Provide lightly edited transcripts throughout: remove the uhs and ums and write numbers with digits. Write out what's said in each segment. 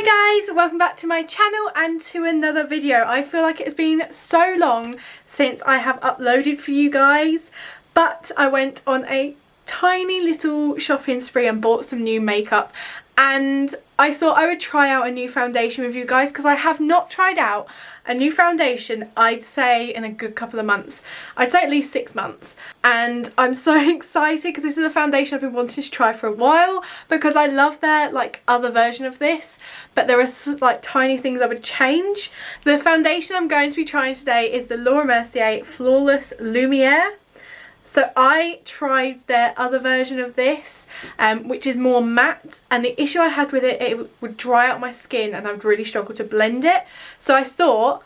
Hi guys, welcome back to my channel and to another video. I feel like it has been so long since I have uploaded for you guys, but I went on a tiny little shopping spree and bought some new makeup, and I thought I would try out a new foundation with you guys because I have not tried out a new foundation, I'd say, in a good couple of months. I'd say at least 6 months. And I'm so excited because this is a foundation I've been wanting to try for a while because I love their other version of this, but there are like tiny things I would change. The foundation I'm going to be trying today is the Mercier Flawless Lumiere. So I tried their other version of this, which is more matte, and the issue I had with it, it would dry out my skin and I would really struggle to blend it. So I thought,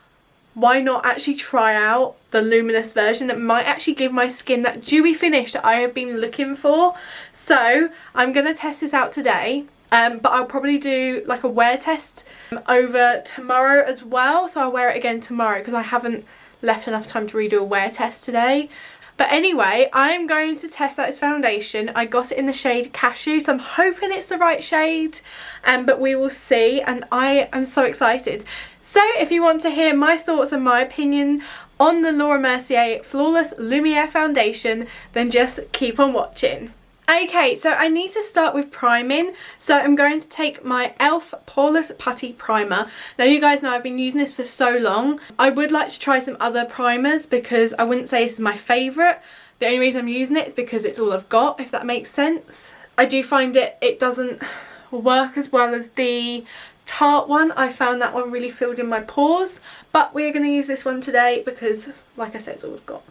why not actually try out the luminous version that might actually give my skin that dewy finish that I have been looking for. So I'm going to test this out today. But I'll probably do like a wear test over tomorrow as well. So I'll wear it again tomorrow because I haven't left enough time to redo a wear test today. But anyway, I'm going to test out this foundation. I got it in the shade Cashew, so I'm hoping it's the right shade, but we will see, and I am so excited. So if you want to hear my thoughts and my opinion on the Mercier Flawless Lumiere foundation, then just keep on watching. Okay, so I need to start with priming. So I'm going to take my e.l.f. Poreless Putty Primer. Now you guys know I've been using this for so long. I would like to try some other primers because I wouldn't say this is my favourite. The only reason I'm using it is because it's all I've got, if that makes sense. I do find it doesn't work as well as the Tarte one. I found that one really filled in my pores. But we're going to use this one today because, like I said, it's all I've got.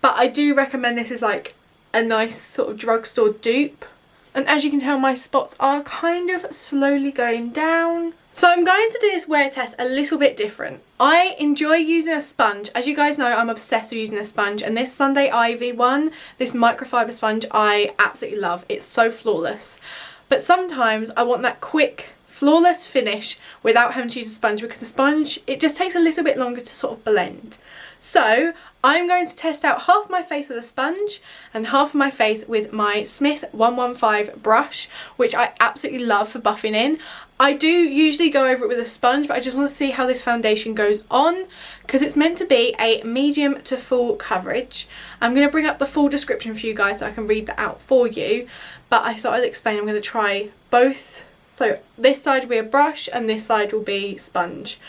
But I do recommend this as like a nice sort of drugstore dupe, and as you can tell, my spots are kind of slowly going down. So I'm going to do this wear test a little bit different. I enjoy using a sponge. As you guys know, I'm obsessed with using a sponge, and this Sunday Ivy one, this microfiber sponge, I absolutely love. It's so flawless. But sometimes I want that quick flawless finish without having to use a sponge, because the sponge, it just takes a little bit longer to sort of blend. So I'm going to test out half my face with a sponge and half of my face with my Smith 115 brush, which I absolutely love for buffing in. I do usually go over it with a sponge, but I just want to see how this foundation goes on because it's meant to be a medium to full coverage. I'm going to bring up the full description for you guys so I can read that out for you, but I thought I'd explain. I'm going to try both. So this side will be a brush and this side will be sponge,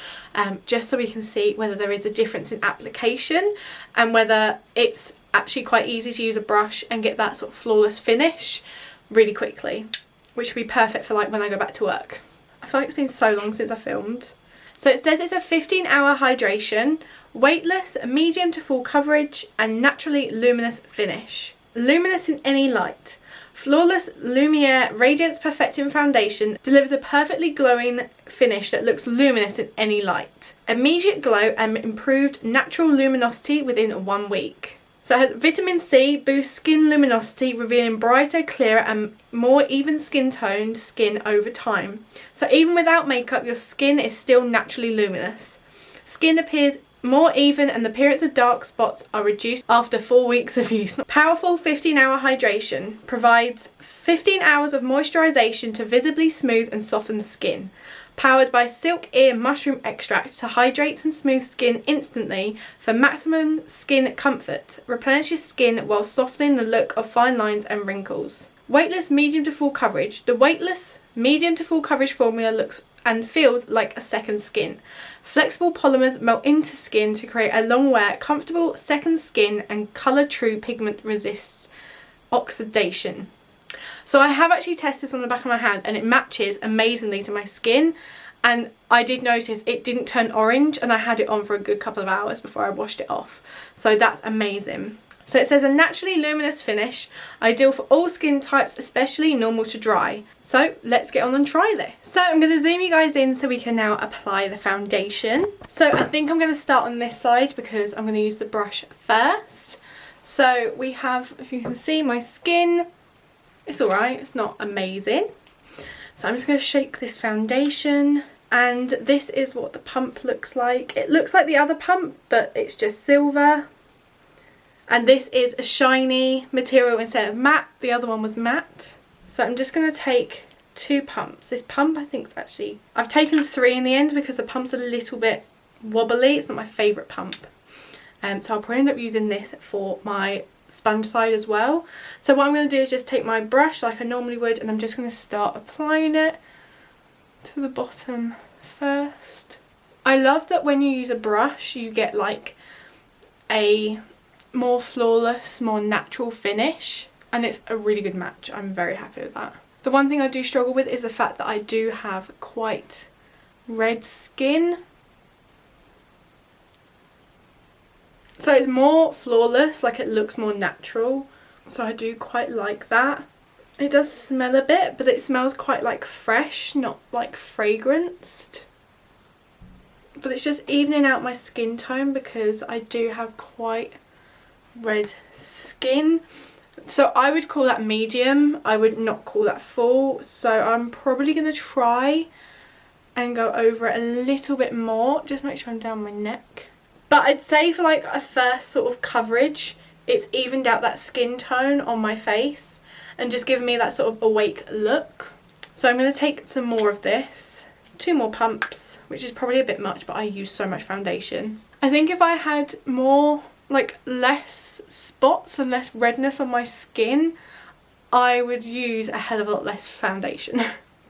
just so we can see whether there is a difference in application and whether it's actually quite easy to use a brush and get that sort of flawless finish really quickly, which would be perfect for like when I go back to work. I feel like it's been so long since I filmed. So it says it's a 15-hour hydration, weightless, medium to full coverage and naturally luminous finish. Luminous in any light. Flawless Lumiere Radiance Perfecting Foundation delivers a perfectly glowing finish that looks luminous in any light. Immediate glow and improved natural luminosity within 1 week. So it has vitamin C, boosts skin luminosity, revealing brighter, clearer and more even skin toned skin over time. So even without makeup, your skin is still naturally luminous. Skin appears more even and the appearance of dark spots are reduced after 4 weeks of use. Powerful 15-hour hydration provides 15 hours of moisturization to visibly smooth and soften the skin. Powered by silk ear mushroom extract to hydrate and smooth skin instantly for maximum skin comfort. Replenishes skin while softening the look of fine lines and wrinkles. Weightless medium to full coverage. The weightless medium to full coverage formula looks and feels like a second skin. Flexible polymers melt into skin to create a long wear, comfortable second skin, and colour true pigment resists oxidation. So I have actually tested this on the back of my hand and it matches amazingly to my skin, and I did notice it didn't turn orange and I had it on for a good couple of hours before I washed it off. So that's amazing. So it says a naturally luminous finish, ideal for all skin types, especially normal to dry. So let's get on and try this. So I'm going to zoom you guys in so we can now apply the foundation. So I think I'm going to start on this side because I'm going to use the brush first. So we have, if you can see, my skin. It's alright, it's not amazing. So I'm just going to shake this foundation. And this is what the pump looks like. It looks like the other pump, but it's just silver. And this is a shiny material instead of matte. The other one was matte. So I'm just going to take 2 pumps. This pump I think is actually, I've taken 3 in the end because the pump's a little bit wobbly. It's not my favourite pump. So I'll probably end up using this for my sponge side as well. So what I'm going to do is just take my brush like I normally would, and I'm just going to start applying it to the bottom first. I love that when you use a brush you get like a more flawless, more natural finish, and it's a really good match. I'm very happy with that. The one thing I do struggle with is the fact that I do have quite red skin. So it's more flawless, like it looks more natural. So I do quite like that. It does smell a bit, but it smells quite like fresh, not like fragranced. But it's just evening out my skin tone because I do have quite red skin. So I would call that medium. I would not call that full. So I'm probably going to try and go over it a little bit more. Just make sure I'm down my neck. But I'd say for like a first sort of coverage, it's evened out that skin tone on my face and just given me that sort of awake look. So I'm going to take some more of this. 2 more pumps, which is probably a bit much, but I use so much foundation. I think if I had more, like less spots and less redness on my skin, I would use a hell of a lot less foundation.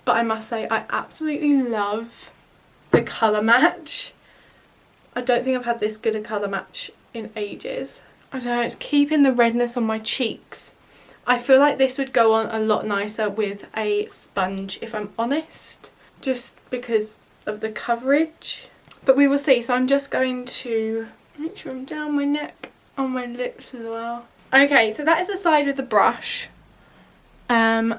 But I must say I absolutely love the colour match. I don't think I've had this good a colour match in ages. I don't know, it's keeping the redness on my cheeks. I feel like this would go on a lot nicer with a sponge, if I'm honest, just because of the coverage. But we will see. So I'm just going to make sure I'm down my neck, on my lips as well. Okay, so that is the side with the brush. It's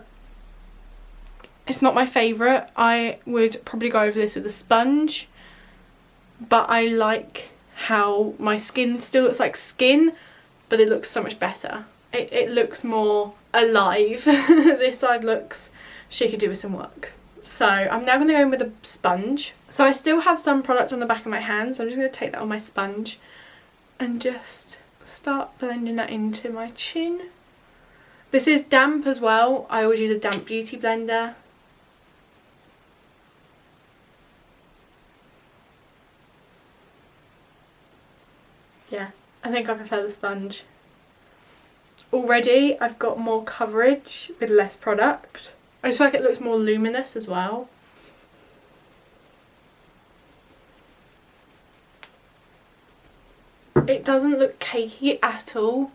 not my favourite. I would probably go over this with a sponge. But I like how my skin still looks like skin, but it looks so much better. It looks more alive. This side looks, she could do with some work. So I'm now going to go in with a sponge. So I still have some product on the back of my hand, so I'm just going to take that on my sponge and just start blending that into my chin. This is damp as well. I always use a damp beauty blender. Yeah, I think I prefer the sponge. Already I've got more coverage with less product. I just feel like it looks more luminous as well. It doesn't look cakey at all.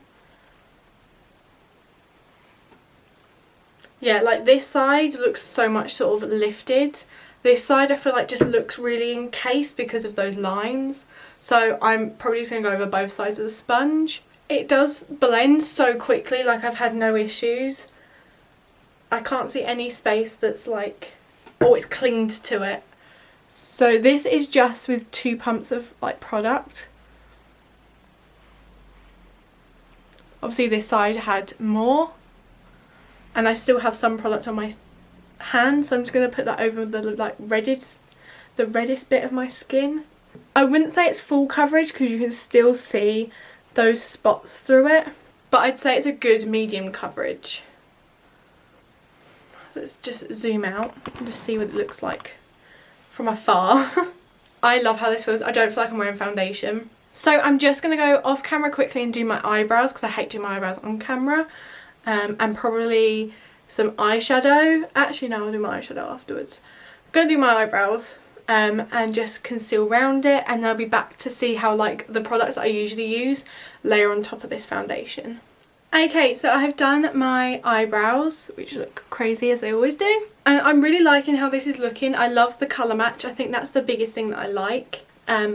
Yeah, like this side looks so much sort of lifted. This side I feel like just looks really encased because of those lines. So I'm probably just going to go over both sides of the sponge. It does blend so quickly, like I've had no issues. I can't see any space that's like, oh, it's clinged to it. So this is just with 2 pumps of like product. Obviously this side had more. And I still have some product on my hand, so I'm just going to put that over the like reddest bit of my skin. I wouldn't say it's full coverage because you can still see those spots through it, but I'd say it's a good medium coverage. Let's just zoom out and just see what it looks like from afar. I love how this feels. I don't feel like I'm wearing foundation. So I'm just going to go off camera quickly and do my eyebrows because I hate doing my eyebrows on camera. And probably some eyeshadow. Actually no, I'll do my eyeshadow afterwards. I'm going to do my eyebrows and just conceal around it, and I'll be back to see how like the products I usually use layer on top of this foundation. Okay, so I have done my eyebrows, which look crazy as they always do. And I'm really liking how this is looking. I love the colour match. I think that's the biggest thing that I like.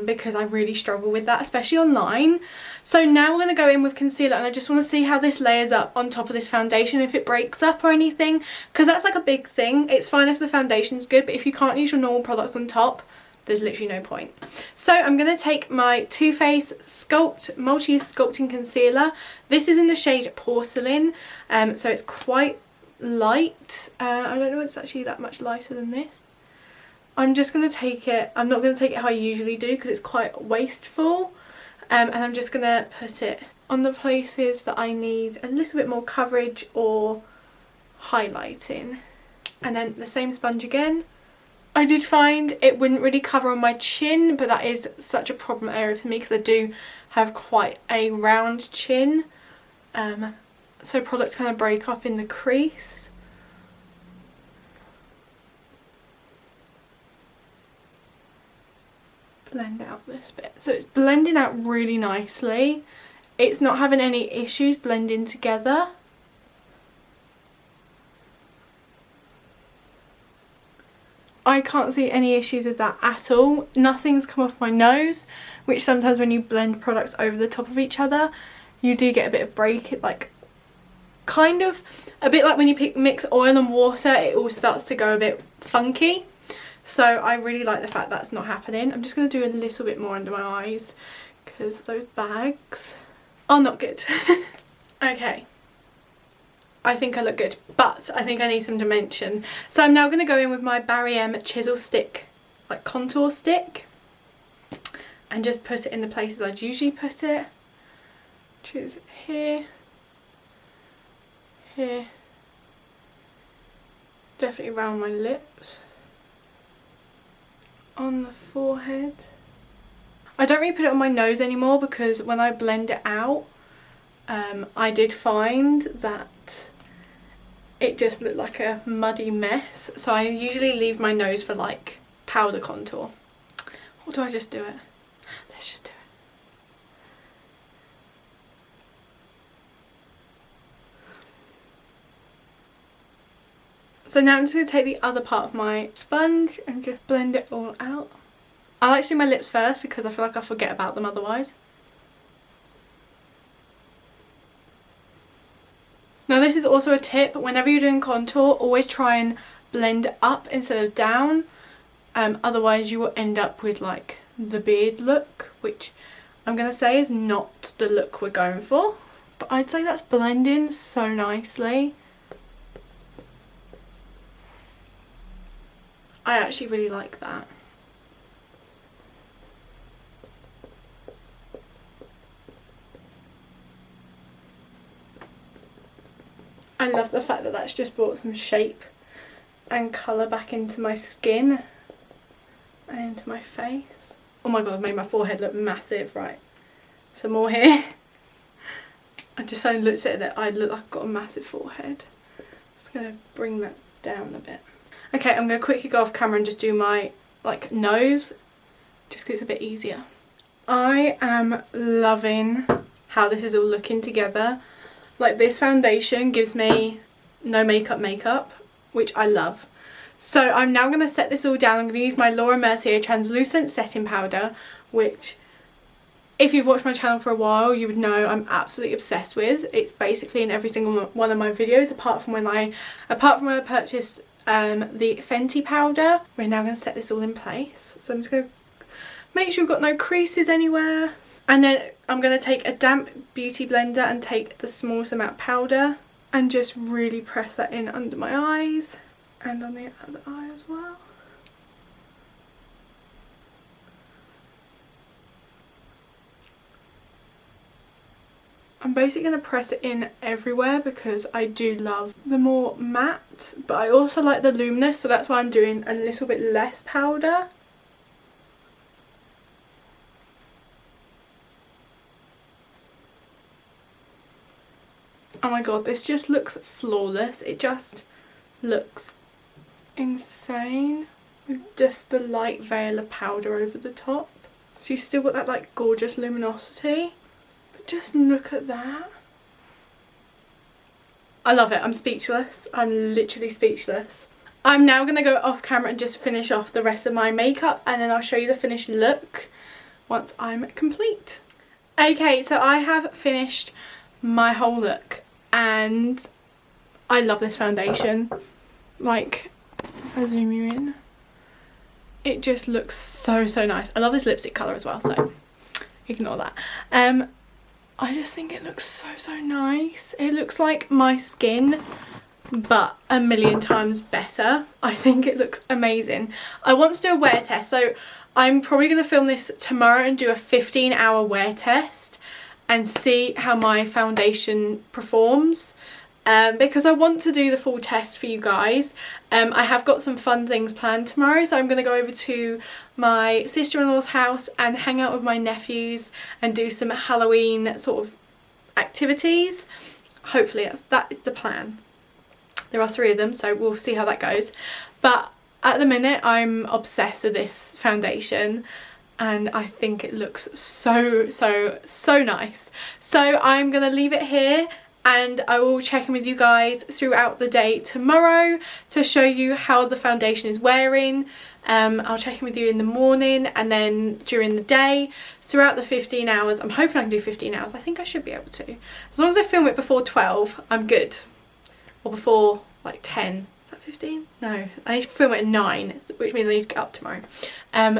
Because I really struggle with that, especially online. So now we're going to go in with concealer, and I just want to see how this layers up on top of this foundation, if it breaks up or anything, because that's like a big thing. It's fine if the foundation's good, but if you can't use your normal products on top, there's literally no point. So I'm going to take my Too Faced Sculpt Multi-Use Sculpting Concealer. This is in the shade Porcelain, so it's quite light. I don't know if it's actually that much lighter than this. I'm just going to take it, I'm not going to take it how I usually do because it's quite wasteful, and I'm just going to put it on the places that I need a little bit more coverage or highlighting. And then the same sponge again. I did find it wouldn't really cover on my chin, but that is such a problem area for me because I do have quite a round chin. So products kind of break up in the crease. Blend out this bit. So it's blending out really nicely. It's not having any issues blending together. I can't see any issues with that at all. Nothing's come off my nose, which sometimes when you blend products over the top of each other, you do get a bit of break. It like kind of a bit like when you mix oil and water, it all starts to go a bit funky. So I really like the fact that's not happening. I'm just going to do a little bit more under my eyes because those bags are not good. Okay. I think I look good, but I think I need some dimension. So I'm now going to go in with my Barry M chisel stick, like contour stick, and just put it in the places I'd usually put it. Choose it here, here, definitely around my lips, on the forehead. I don't really put it on my nose anymore because when I blend it out, I did find that it just looked like a muddy mess. So I usually leave my nose for like powder contour. Or do I just do it? Let's just do it. So now I'm just going to take the other part of my sponge and just blend it all out. I like to do my lips first because I feel like I forget about them otherwise. Now this is also a tip, whenever you're doing contour, always try and blend up instead of down. Otherwise you will end up with like the beard look, which I'm going to say is not the look we're going for. But I'd say that's blending so nicely. I actually really like that. I love the fact that that's just brought some shape and colour back into my skin and into my face. Oh my god, I've made my forehead look massive. Right, some more here. I just suddenly looked at it, I look like I've got a massive forehead. Just going to bring that down a bit. Okay, I'm going to quickly go off camera and just do my like nose, just because it's a bit easier. I am loving how this is all looking together. Like this foundation gives me no makeup, which I love. So I'm now going to set this all down. I'm going to use my Mercier translucent setting powder, which if you've watched my channel for a while you would know I'm absolutely obsessed with. It's basically in every single one of my videos apart from when I purchased the Fenty powder. We're now going to set this all in place. So I'm just going to make sure we've got no creases anywhere. And then I'm going to take a damp beauty blender and take the smallest amount of powder and just really press that in under my eyes and on the other eye as well. I'm basically going to press it in everywhere because I do love the more matte, but I also like the luminous, so that's why I'm doing a little bit less powder. Oh my god, this just looks flawless. It just looks insane with just the light veil of powder over the top. So you've still got that like gorgeous luminosity, but just look at that. I love it. I'm speechless. I'm literally speechless. I'm now going to go off camera and just finish off the rest of my makeup, and then I'll show you the finished look once I'm complete. Okay, so I have finished my whole look and I love this foundation. Like, if I zoom you in, it just looks so nice. I love this lipstick colour as well, so ignore that. I just think it looks so nice. It looks like my skin but a million times better. I think it looks amazing. I want to do a wear test, so I'm probably going to film this tomorrow and do a 15-hour wear test and see how my foundation performs. because I want to do the full test for you guys. I have got some fun things planned tomorrow, so I'm going to go over to my sister-in-law's house and hang out with my nephews and do some Halloween sort of activities. Hopefully that is the plan. There are 3 of them, so we'll see how that goes. But at the minute I'm obsessed with this foundation and I think it looks so nice. So I'm going to leave it here and I will check in with you guys throughout the day tomorrow to show you how the foundation is wearing. I'll check in with you in the morning and then during the day throughout the 15 hours. I'm hoping I can do 15 hours. I think I should be able to. As long as I film it before 12, I'm good. Or before like 10. Is that 15? No, I need to film it at 9, which means I need to get up tomorrow.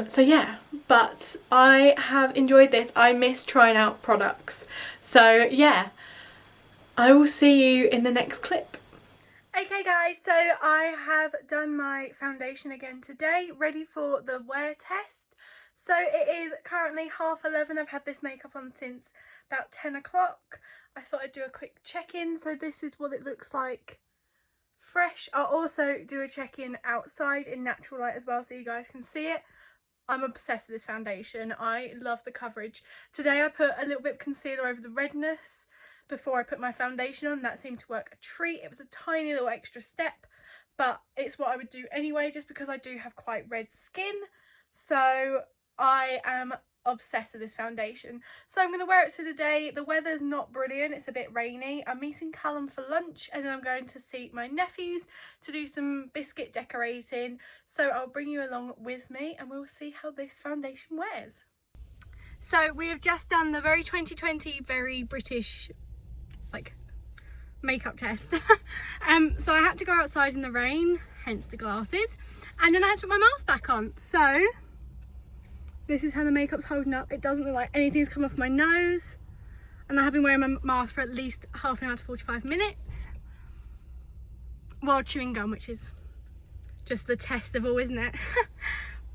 So yeah, but I have enjoyed this. I miss trying out products. So yeah, I will see you in the next clip. Okay guys, so I have done my foundation again today, ready for the wear test. So it is currently 11:30. I've had this makeup on since about 10 o'clock. I thought I'd do a quick check-in. So this is what it looks like fresh. I'll also do a check-in outside in natural light as well so you guys can see it. I'm obsessed with this foundation. I love the coverage. Today I put a little bit of concealer over the redness before I put my foundation on. That seemed to work a treat. It was a tiny little extra step, but it's what I would do anyway just because I do have quite red skin. So I am obsessed with this foundation. So I'm going to wear it to the day. The weather's not brilliant. It's a bit rainy. I'm meeting Callum for lunch and then I'm going to see my nephews to do some biscuit decorating. So I'll bring you along with me and we'll see how this foundation wears. So we have just done the very 2020, very British like makeup test. So I had to go outside in the rain, hence the glasses, and then I had to put my mask back on. So this is how the makeup's holding up. It doesn't look like anything's come off my nose, and I have been wearing my mask for at least half an hour to 45 minutes while chewing gum, which is just the test of all, isn't it?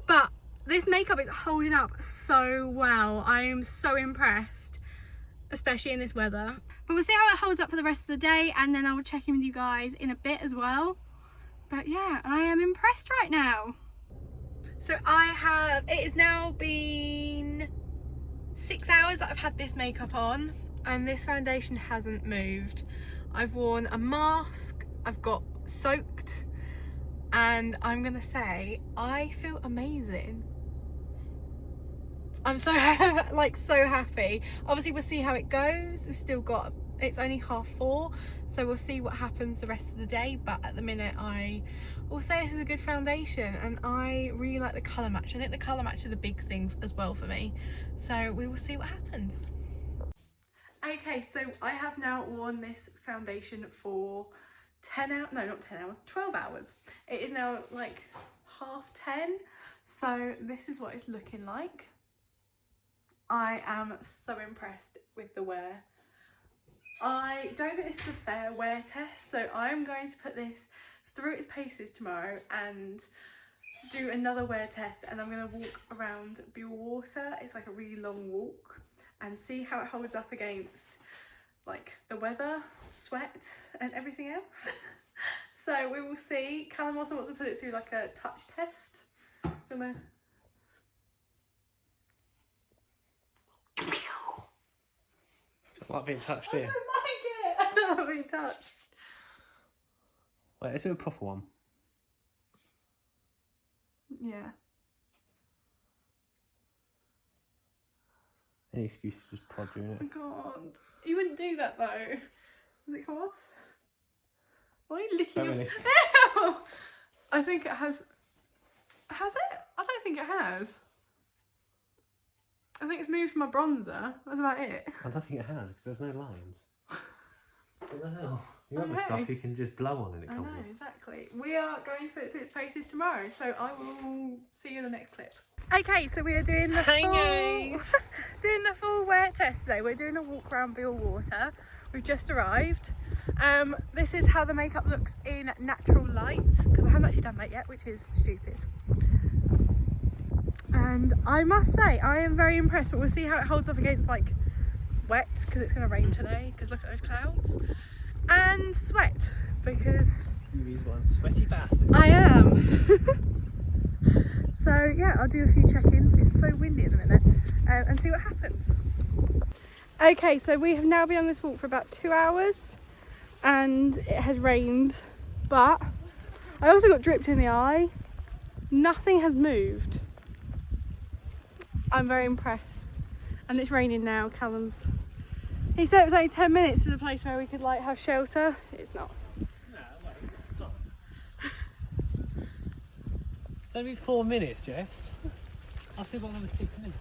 But this makeup is holding up so well. I am so impressed, especially in this weather. But we'll see how it holds up for the rest of the day and then I will check in with you guys in a bit as well. But yeah, I am impressed right now. So it has now been 6 hours that I've had this makeup on and this foundation hasn't moved. I've worn a mask, I've got soaked, and I'm gonna say I feel amazing. I'm so so happy. Obviously we'll see how it goes. We've still got, it's only 4:30, so we'll see what happens the rest of the day. But at the minute I will say this is a good foundation and I really like the colour match. I think the colour match is a big thing as well for me. So we will see what happens. Okay, so I have now worn this foundation for 10 hours, no not 10 hours, 12 hours. It is now like 10:30, so this is what it's looking like. I am so impressed with the wear. I don't think this is a fair wear test, so I'm going to put this through its paces tomorrow and do another wear test, and I'm going to walk around Water. It's like a really long walk, and see how it holds up against like the weather, sweat and everything else. So we will see. Callum also wants to put it through like a touch test. It's like being touched here. I don't like it. I don't like being touched. Wait, let's do a proper one. Yeah. Any excuse to just prod you in it. Oh my god. You wouldn't do that though. Does it come off? Why are you licking your... Really. Ew! I think it has... Has it? I don't think it has. I think it's moved my bronzer. That's about it. I don't think it has, because there's no lines. What the hell? You have Okay. stuff you can just blow on and it I comes know, off. exactly. We are going to put it through its paces tomorrow, so I will see you in the next clip. Okay, so we are doing the doing the full wear test today. We're doing a walk around Water. We've just arrived. This is how the makeup looks in natural light, because I haven't actually done that yet, which is stupid. And I must say, I am very impressed, but we'll see how it holds up against like wet, because it's going to rain today, because look at those clouds. and sweat because He's one sweaty bastard. I am. So yeah, I'll do a few check-ins. It's so windy at the minute, and see what happens. Okay, so we have now been on this walk for about 2 hours and it has rained, but I also got dripped in the eye. Nothing has moved. I'm very impressed. And it's raining now. He said it was only 10 minutes to the place where we could like have shelter. It's not. No, wait, stop. It's only 4 minutes, Jess. I'll see about another 6 minutes.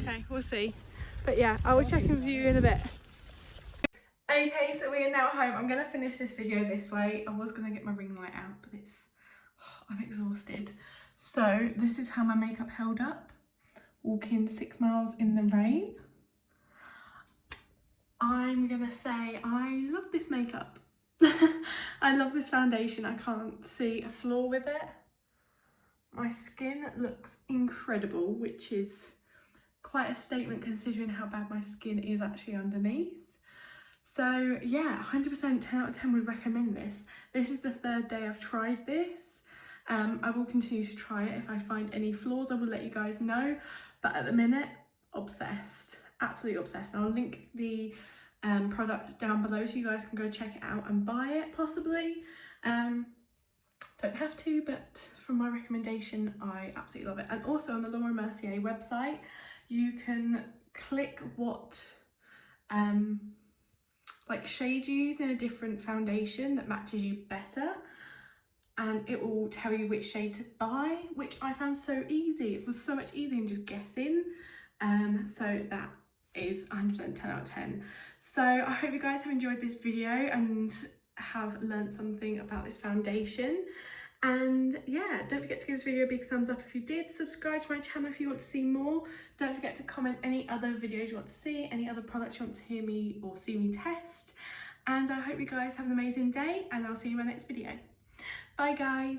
Okay, we'll see. But yeah, I will check in with you in a bit. Okay, so we are now home. I'm going to finish this video this way. I was going to get my ring light out, but I'm exhausted. So this is how my makeup held up. Walking 6 miles in the rain. I'm going to say I love this makeup. I love this foundation. I can't see a flaw with it. My skin looks incredible, which is quite a statement considering how bad my skin is actually underneath. So yeah, 100% 10 out of 10 would recommend this. This is the 3rd day I've tried this. I will continue to try it. If I find any flaws, I will let you guys know. But at the minute, obsessed, absolutely obsessed. And I'll link the product down below so you guys can go check it out and buy it possibly. Don't have to, but from my recommendation, I absolutely love it. And also on the Mercier website, you can click what like shade you use in a different foundation that matches you better, and it will tell you which shade to buy, which I found so easy. It was so much easier than just guessing. So that is 110 out of 10. So I hope you guys have enjoyed this video and have learned something about this foundation. And yeah, don't forget to give this video a big thumbs up if you did. Subscribe to my channel if you want to see more. Don't forget to comment any other videos you want to see, any other products you want to hear me or see me test. And I hope you guys have an amazing day, and I'll see you in my next video. Bye guys.